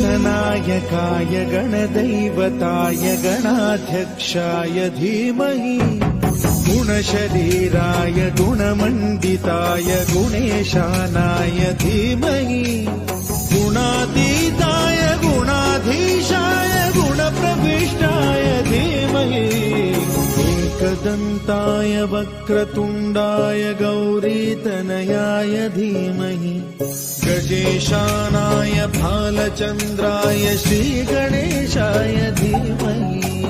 गणनायकाय गणदैवताय गणाध्यक्षाय धीमहि गुणशरीराय गुणमण्डिताय गुणेशानाय धीमहि गुणातीताय गुणाधीशाय गुणप्रविष्टाय धीमहि एकदन्ताय वक्रतुण्डाय गौरीतनयाय धीमहि गजेशानाय भालचन्द्राय श्रीगणेशाय धीमहि